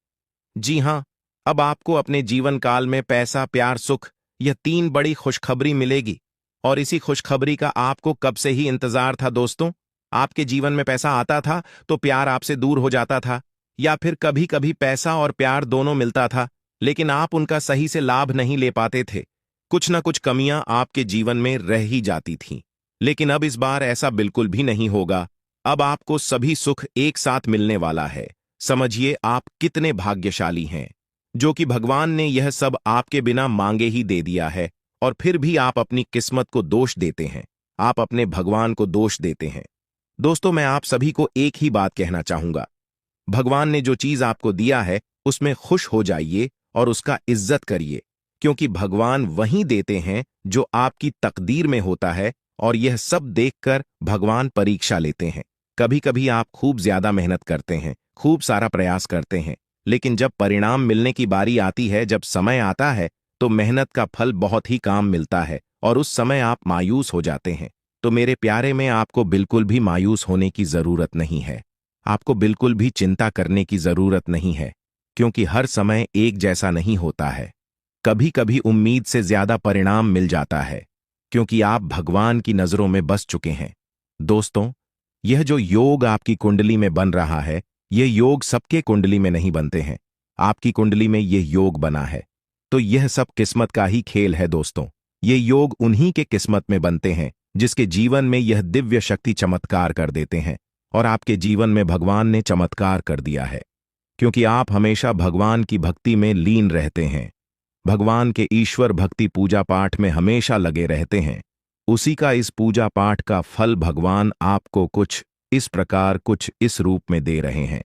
जी हां, अब आपको अपने जीवन काल में पैसा, प्यार, सुख, यह 3 बड़ी खुशखबरी मिलेगी। और इसी खुशखबरी का आपको कब से ही इंतजार था दोस्तों। आपके जीवन में पैसा आता था तो प्यार आपसे दूर हो जाता था, या फिर कभी कभी पैसा और प्यार दोनों मिलता था, लेकिन आप उनका सही से लाभ नहीं ले पाते थे। कुछ न कुछ कमियां आपके जीवन में रह ही जाती थीं। लेकिन अब इस बार ऐसा बिल्कुल भी नहीं होगा। अब आपको सभी सुख एक साथ मिलने वाला है। समझिए आप कितने भाग्यशाली हैं, जो कि भगवान ने यह सब आपके बिना मांगे ही दे दिया है। और फिर भी आप अपनी किस्मत को दोष देते हैं, आप अपने भगवान को दोष देते हैं। दोस्तों, मैं आप सभी को एक ही बात कहना चाहूंगा, भगवान ने जो चीज आपको दिया है उसमें खुश हो जाइए और उसका इज्जत करिए, क्योंकि भगवान वही देते हैं जो आपकी तकदीर में होता है। और यह सब देखकर भगवान परीक्षा लेते हैं। कभी कभी आप खूब ज्यादा मेहनत करते हैं, खूब सारा प्रयास करते हैं, लेकिन जब परिणाम मिलने की बारी आती है, जब समय आता है, तो मेहनत का फल बहुत ही कम मिलता है और उस समय आप मायूस हो जाते हैं। तो मेरे प्यारे में आपको बिल्कुल भी मायूस होने की जरूरत नहीं है। आपको बिल्कुल भी चिंता करने की जरूरत नहीं है, क्योंकि हर समय एक जैसा नहीं होता है। कभी कभी उम्मीद से ज्यादा परिणाम मिल जाता है, क्योंकि आप भगवान की नजरों में बस चुके हैं। दोस्तों, यह जो योग आपकी कुंडली में बन रहा है, यह योग सबके कुंडली में नहीं बनते हैं। आपकी कुंडली में यह योग बना है, तो यह सब किस्मत का ही खेल है दोस्तों। ये योग उन्हीं के किस्मत में बनते हैं जिसके जीवन में यह दिव्य शक्ति चमत्कार कर देते हैं। और आपके जीवन में भगवान ने चमत्कार कर दिया है, क्योंकि आप हमेशा भगवान की भक्ति में लीन रहते हैं। भगवान के ईश्वर भक्ति पूजा पाठ में हमेशा लगे रहते हैं। उसी का इस पूजा पाठ का फल भगवान आपको कुछ इस प्रकार, कुछ इस रूप में दे रहे हैं।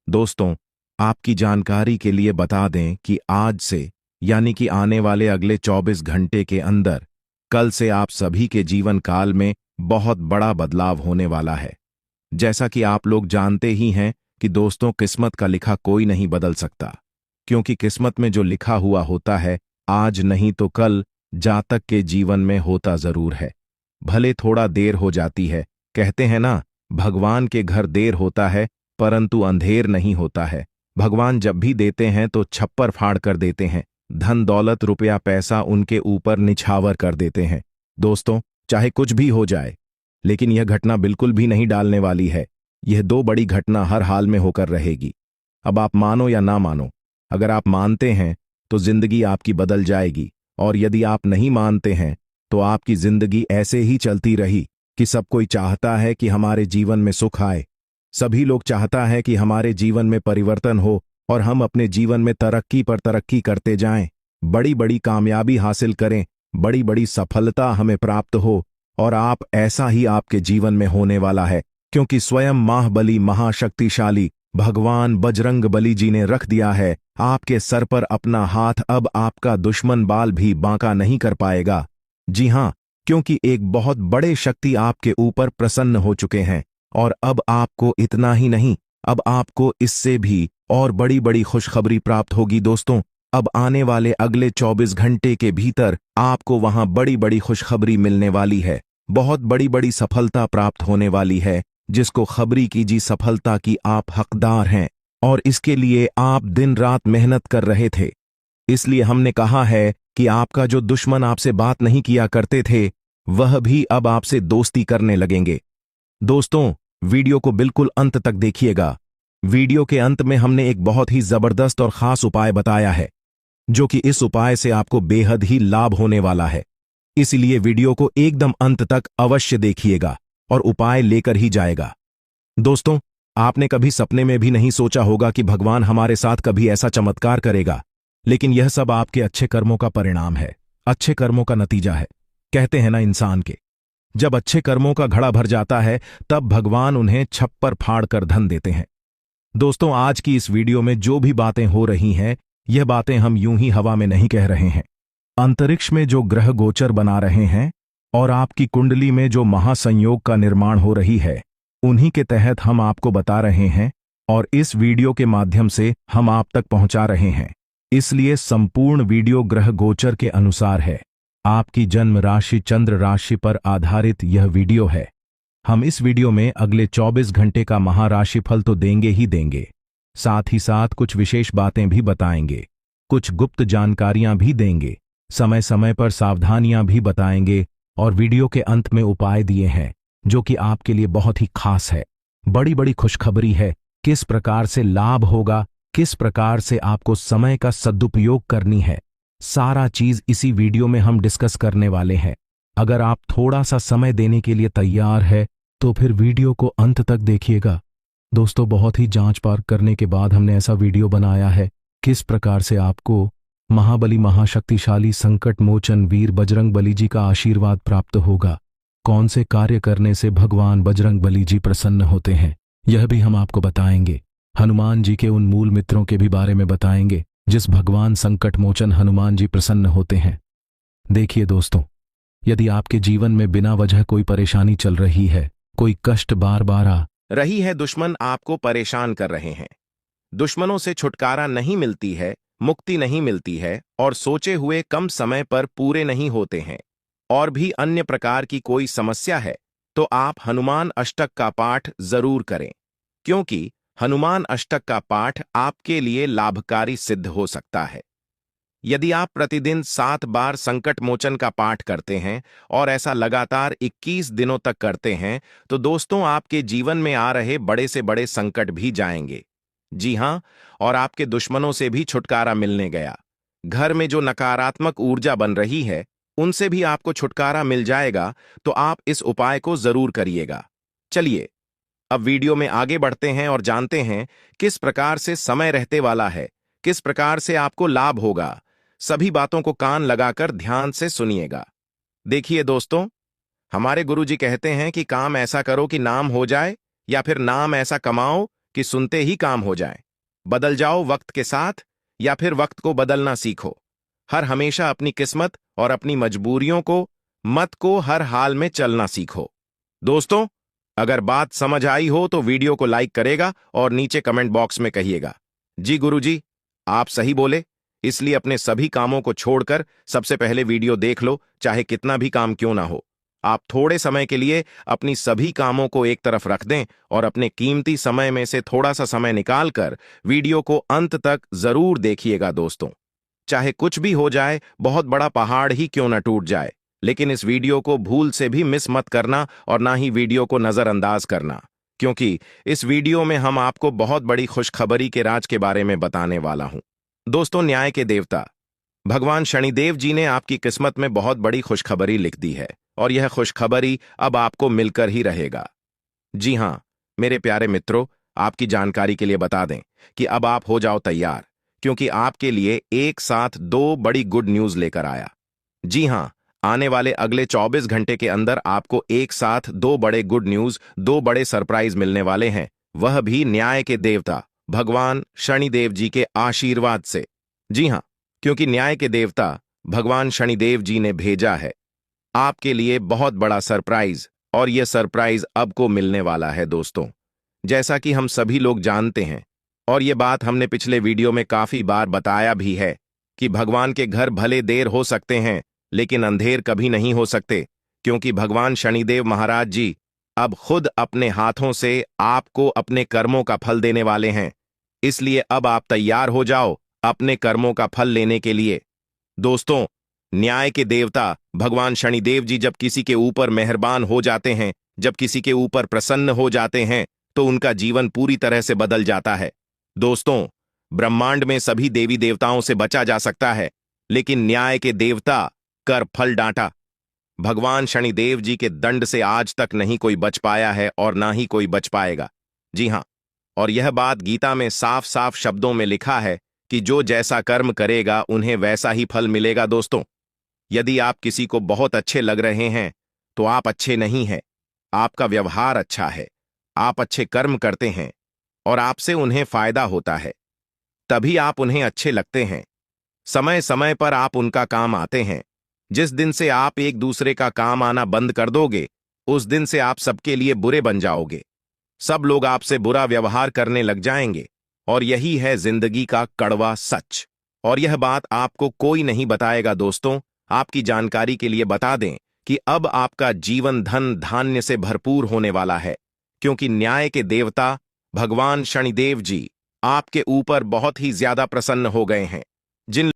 दोस्तों, आपकी जानकारी के लिए बता दें कि आज से, यानी कि आने वाले अगले 24 घंटे के अंदर, कल से आप सभी के जीवन काल में बहुत बड़ा बदलाव होने वाला है। जैसा कि आप लोग जानते ही हैं कि दोस्तों, किस्मत का लिखा कोई नहीं बदल सकता, क्योंकि किस्मत में जो लिखा हुआ होता है, आज नहीं तो कल जातक के जीवन में होता जरूर है। भले थोड़ा देर हो जाती है, कहते हैं ना, भगवान के घर देर होता है परंतु अंधेर नहीं होता है। भगवान जब भी देते हैं तो छप्पर फाड़ कर देते हैं। धन दौलत रुपया पैसा उनके ऊपर निछावर कर देते हैं। दोस्तों, चाहे कुछ भी हो जाए, लेकिन यह घटना बिल्कुल भी नहीं डालने वाली है। यह दो बड़ी घटना हर हाल में होकर रहेगी। अब आप मानो या ना मानो, अगर आप मानते हैं तो जिंदगी आपकी बदल जाएगी, और यदि आप नहीं मानते हैं तो आपकी जिंदगी ऐसे ही चलती रही कि सब कोई चाहता है कि हमारे जीवन में सुख आए। सभी लोग चाहता है कि हमारे जीवन में परिवर्तन हो और हम अपने जीवन में तरक्की पर तरक्की करते जाएं, बड़ी बड़ी कामयाबी हासिल करें, बड़ी बड़ी सफलता हमें प्राप्त हो। और आप ऐसा ही आपके जीवन में होने वाला है, क्योंकि स्वयं महाबली महाशक्तिशाली भगवान बजरंग बली जी ने रख दिया है आपके सर पर अपना हाथ। अब आपका दुश्मन बाल भी बांका नहीं कर पाएगा। जी हां, क्योंकि एक बहुत बड़े शक्ति आपके ऊपर प्रसन्न हो चुके हैं। और अब आपको इतना ही नहीं, अब आपको इससे भी और बड़ी बड़ी खुशखबरी प्राप्त होगी। दोस्तों, अब आने वाले अगले 24 घंटे के भीतर आपको वहां बड़ी बड़ी खुशखबरी मिलने वाली है। बहुत बड़ी बड़ी सफलता प्राप्त होने वाली है, जिसको खबरी कीजिए सफलता की आप हकदार हैं। और इसके लिए आप दिन रात मेहनत कर रहे थे। इसलिए हमने कहा है कि आपका जो दुश्मन आपसे बात नहीं किया करते थे, वह भी अब आपसे दोस्ती करने लगेंगे। दोस्तों, वीडियो को बिल्कुल अंत तक देखिएगा। वीडियो के अंत में हमने एक बहुत ही जबरदस्त और खास उपाय बताया है, जो कि इस उपाय से आपको बेहद ही लाभ होने वाला है। इसलिए वीडियो को एकदम अंत तक अवश्य देखिएगा और उपाय लेकर ही जाएगा। दोस्तों, आपने कभी सपने में भी नहीं सोचा होगा कि भगवान हमारे साथ कभी ऐसा चमत्कार करेगा, लेकिन यह सब आपके अच्छे कर्मों का परिणाम है, अच्छे कर्मों का नतीजा है। कहते हैं ना, इंसान के जब अच्छे कर्मों का घड़ा भर जाता है, तब भगवान उन्हें छप्पर फाड़ कर धन देते हैं। दोस्तों, आज की इस वीडियो में जो भी बातें हो रही हैं, यह बातें हम यूं ही हवा में नहीं कह रहे हैं। अंतरिक्ष में जो ग्रह गोचर बना रहे हैं और आपकी कुंडली में जो महासंयोग का निर्माण हो रही है, उन्हीं के तहत हम आपको बता रहे हैं और इस वीडियो के माध्यम से हम आप तक पहुंचा रहे हैं। इसलिए संपूर्ण वीडियो ग्रह गोचर के अनुसार है। आपकी जन्म राशि चंद्र राशि पर आधारित यह वीडियो है। हम इस वीडियो में अगले 24 घंटे का महाराशिफल तो देंगे ही देंगे, साथ ही साथ कुछ विशेष बातें भी बताएंगे, कुछ गुप्त जानकारियां भी देंगे, समय समय पर सावधानियां भी बताएंगे और वीडियो के अंत में उपाय दिए हैं जो कि आपके लिए बहुत ही खास है। बड़ी बड़ी खुशखबरी है, किस प्रकार से लाभ होगा, किस प्रकार से आपको समय का सदुपयोग करनी है, सारा चीज इसी वीडियो में हम डिस्कस करने वाले हैं। अगर आप थोड़ा सा समय देने के लिए तैयार है तो फिर वीडियो को अंत तक देखिएगा। दोस्तों, बहुत ही जांच परख करने के बाद हमने ऐसा वीडियो बनाया है, किस प्रकार से आपको महाबली महाशक्तिशाली संकट मोचन वीर बजरंग बली जी का आशीर्वाद प्राप्त होगा, कौन से कार्य करने से भगवान बजरंग बली जी प्रसन्न होते हैं, यह भी हम आपको बताएंगे। हनुमान जी के उन मूल मित्रों के भी बारे में बताएंगे जिस भगवान संकट मोचन हनुमान जी प्रसन्न होते हैं। देखिए दोस्तों, यदि आपके जीवन में बिना वजह कोई परेशानी चल रही है, कोई कष्ट बार बार आ रही है, दुश्मन आपको परेशान कर रहे हैं, दुश्मनों से छुटकारा नहीं मिलती है, मुक्ति नहीं मिलती है और सोचे हुए कम समय पर पूरे नहीं होते हैं, और भी अन्य प्रकार की कोई समस्या है, तो आप हनुमान अष्टक का पाठ जरूर करें, क्योंकि हनुमान अष्टक का पाठ आपके लिए लाभकारी सिद्ध हो सकता है। यदि आप प्रतिदिन 7 बार संकट मोचन का पाठ करते हैं और ऐसा लगातार 21 दिनों तक करते हैं, तो दोस्तों आपके जीवन में आ रहे बड़े से बड़े संकट भी जाएंगे। जी हां, और आपके दुश्मनों से भी छुटकारा मिलने गया। घर में जो नकारात्मक ऊर्जा बन रही है, उनसे भी आपको छुटकारा मिल जाएगा। तो आप इस उपाय को जरूर करिएगा। चलिए अब वीडियो में आगे बढ़ते हैं और जानते हैं किस प्रकार से समय रहते वाला है, किस प्रकार से आपको लाभ होगा। सभी बातों को कान लगाकर ध्यान से सुनिएगा। देखिए दोस्तों, हमारे गुरुजी कहते हैं कि काम ऐसा करो कि नाम हो जाए, या फिर नाम ऐसा कमाओ कि सुनते ही काम हो जाए। बदल जाओ वक्त के साथ, या फिर वक्त को बदलना सीखो। हर हमेशा अपनी किस्मत और अपनी मजबूरियों को मत को हर हाल में चलना सीखो। दोस्तों, अगर बात समझ आई हो तो वीडियो को लाइक करेगा और नीचे कमेंट बॉक्स में कहिएगा, जी गुरुजी आप सही बोले। इसलिए अपने सभी कामों को छोड़कर सबसे पहले वीडियो देख लो, चाहे कितना भी काम क्यों ना हो। आप थोड़े समय के लिए अपनी सभी कामों को एक तरफ रख दें और अपने कीमती समय में से थोड़ा सा समय निकालकर वीडियो को अंत तक जरूर देखिएगा। दोस्तों, चाहे कुछ भी हो जाए, बहुत बड़ा पहाड़ ही क्यों न टूट जाए, लेकिन इस वीडियो को भूल से भी मिस मत करना और ना ही वीडियो को नजरअंदाज करना, क्योंकि इस वीडियो में हम आपको बहुत बड़ी खुशखबरी के राज के बारे में बताने वाला हूं। दोस्तों, न्याय के देवता भगवान शनिदेव जी ने आपकी किस्मत में बहुत बड़ी खुशखबरी लिख दी है और यह खुशखबरी अब आपको मिलकर ही रहेगा। जी हां, मेरे प्यारे मित्रों, आपकी जानकारी के लिए बता दें कि अब आप हो जाओ तैयार, क्योंकि आपके लिए एक साथ दो बड़ी गुड न्यूज लेकर आया। जी हां, आने वाले अगले 24 घंटे के अंदर आपको एक साथ दो बड़े गुड न्यूज, दो बड़े सरप्राइज मिलने वाले हैं, वह भी न्याय के देवता भगवान शनिदेव जी के आशीर्वाद से। जी हां, क्योंकि न्याय के देवता भगवान शनिदेव जी ने भेजा है आपके लिए बहुत बड़ा सरप्राइज, और यह सरप्राइज अब को मिलने वाला है। दोस्तों, जैसा कि हम सभी लोग जानते हैं और ये बात हमने पिछले वीडियो में काफी बार बताया भी है कि भगवान के घर भले देर हो सकते हैं, लेकिन अंधेर कभी नहीं हो सकते, क्योंकि भगवान शनिदेव महाराज जी अब खुद अपने हाथों से आपको अपने कर्मों का फल देने वाले हैं। इसलिए अब आप तैयार हो जाओ अपने कर्मों का फल लेने के लिए। दोस्तों, न्याय के देवता भगवान शनिदेव जी जब किसी के ऊपर मेहरबान हो जाते हैं, जब किसी के ऊपर प्रसन्न हो जाते हैं, तो उनका जीवन पूरी तरह से बदल जाता है। दोस्तों, ब्रह्मांड में सभी देवी देवताओं से बचा जा सकता है, लेकिन न्याय के देवता कर फल डांटा। भगवान शनिदेव जी के दंड से आज तक नहीं कोई बच पाया है और ना ही कोई बच पाएगा। जी हां, और यह बात गीता में साफ साफ शब्दों में लिखा है कि जो जैसा कर्म करेगा उन्हें वैसा ही फल मिलेगा। दोस्तों, यदि आप किसी को बहुत अच्छे लग रहे हैं तो आप अच्छे नहीं हैं, आपका व्यवहार अच्छा है, आप अच्छे कर्म करते हैं और आपसे उन्हें फायदा होता है, तभी आप उन्हें अच्छे लगते हैं। समय समय पर आप उनका काम आते हैं। जिस दिन से आप एक दूसरे का काम आना बंद कर दोगे, उस दिन से आप सबके लिए बुरे बन जाओगे। सब लोग आपसे बुरा व्यवहार करने लग जाएंगे, और यही है जिंदगी का कड़वा सच। और यह बात आपको कोई नहीं बताएगा। दोस्तों, आपकी जानकारी के लिए बता दें कि अब आपका जीवन धन धान्य से भरपूर होने वाला है, क्योंकि न्याय के देवता भगवान शनिदेव जी आपके ऊपर बहुत ही ज्यादा प्रसन्न हो गए हैं। जिन